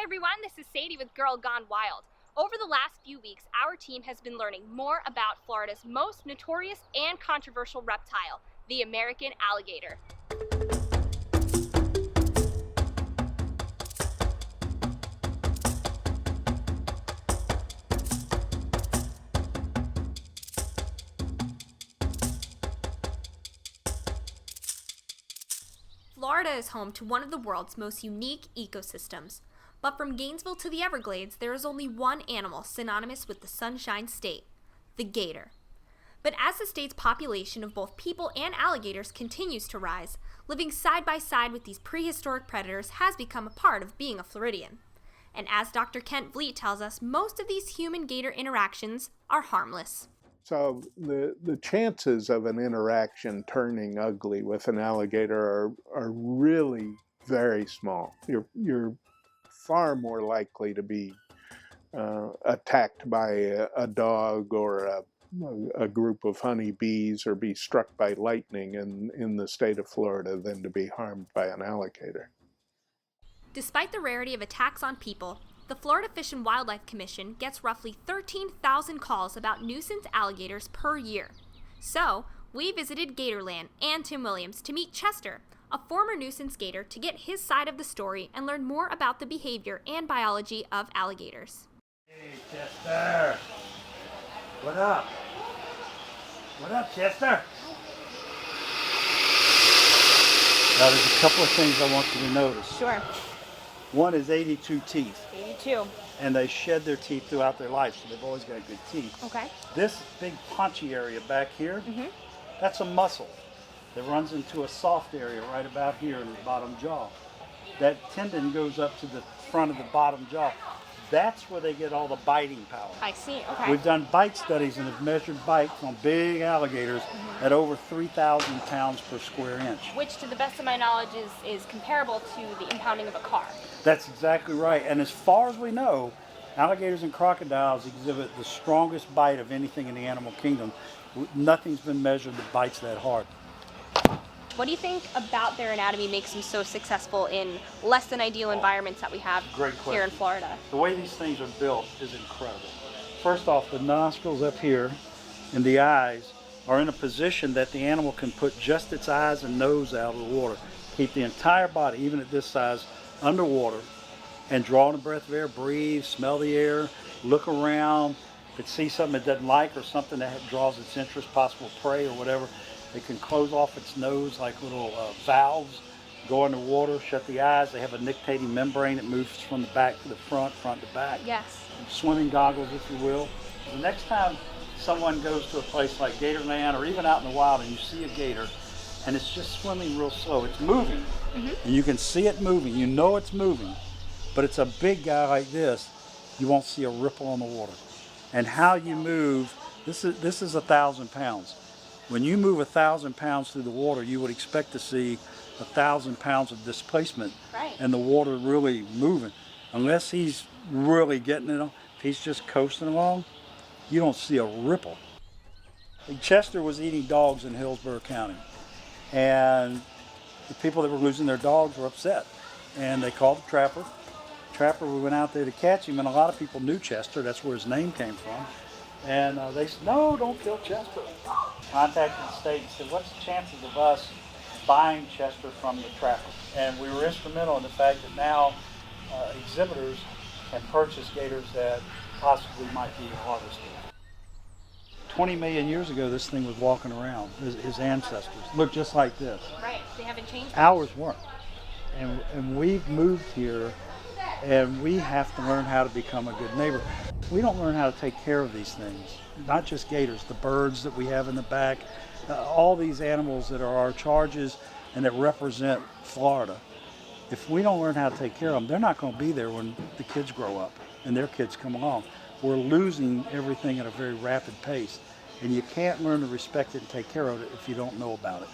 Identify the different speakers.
Speaker 1: everyone, this is Sadie with Girl Gone Wild. Over the last few weeks, our team has been learning more about Florida's most notorious and controversial reptile, the American alligator. Florida is home to one of the world's most unique ecosystems. But from Gainesville to the Everglades, there is only one animal synonymous with the Sunshine State, the gator. But as the state's population of both people and alligators continues to rise, living side by side with these prehistoric predators has become a part of being a Floridian. And as Dr. Kent Vliet tells us, most of these human-gator interactions are harmless.
Speaker 2: So the chances of an interaction turning ugly with an alligator are really very small. You're far more likely to be attacked by a dog or a group of honeybees or be struck by lightning in the state of Florida than to be harmed by an alligator.
Speaker 1: Despite the rarity of attacks on people, the Florida Fish and Wildlife Commission gets roughly 13,000 calls about nuisance alligators per year. So, we visited Gatorland and Tim Williams to meet Chester, a former nuisance gator, to get his side of the story and learn more about the behavior and biology of alligators.
Speaker 3: Hey, Chester. What up? What up, Chester? Now, there's a couple of things I want you to notice.
Speaker 1: Sure.
Speaker 3: One is 82 teeth.
Speaker 1: 82.
Speaker 3: And they shed their teeth throughout their life, so they've always got good teeth.
Speaker 1: Okay.
Speaker 3: This big paunchy area back here, that's a muscle that runs into a soft area right about here in the bottom jaw. That tendon goes up to the front of the bottom jaw. That's where they get all the biting power.
Speaker 1: I see, okay.
Speaker 3: We've done bite studies and have measured bites on big alligators at over 3,000 pounds per square inch.
Speaker 1: Which, to the best of my knowledge, is comparable to the impounding of a car.
Speaker 3: That's exactly right. And as far as we know, alligators and crocodiles exhibit the strongest bite of anything in the animal kingdom. Nothing's been measured that bites that hard.
Speaker 1: What do you think about their anatomy makes them so successful in less than ideal environments that we have here in Florida?
Speaker 3: The way these things are built is incredible. First off, the nostrils up here and the eyes are in a position that the animal can put just its eyes and nose out of the water. Keep the entire body, even at this size, underwater and draw in a breath of air, breathe, smell the air, look around. If it sees something it doesn't like or something that draws its interest, possible prey or whatever, it can close off its nose like little valves, go underwater, shut the eyes. They have a nictitating membrane that moves from the back to the front, front to back.
Speaker 1: Yes.
Speaker 3: Swimming goggles, if you will. The next time someone goes to a place like Gatorland or even out in the wild and you see a gator and it's just swimming real slow, it's moving. And you can see it moving, you know it's moving, but it's a big guy like this, you won't see a ripple on the water. And how you move, this is 1,000 pounds. When you move 1,000 pounds through the water, you would expect to see 1,000 pounds of displacement and the water really moving. Unless he's really getting it on, if he's just coasting along, you don't see a ripple. Chester was eating dogs in Hillsborough County, and the people that were losing their dogs were upset, and they called the trapper. We went out there to catch him, and a lot of people knew Chester. That's where his name came from. And they said, no, don't kill Chester. Contacted the state and said, what's the chances of us buying Chester from the trapper? And we were instrumental in the fact that now exhibitors can purchase gators that possibly might be harvested. 20 million years ago, this thing was walking around. His ancestors looked just like this.
Speaker 1: Right, they haven't changed.
Speaker 3: Ours weren't. And we've moved here, and we have to learn how to become a good neighbor. We don't learn how to take care of these things, not just gators, the birds that we have in the back, all these animals that are our charges and that represent Florida. If we don't learn how to take care of them, they're not going to be there when the kids grow up and their kids come along. We're losing everything at a very rapid pace, and you can't learn to respect it and take care of it if you don't know about it.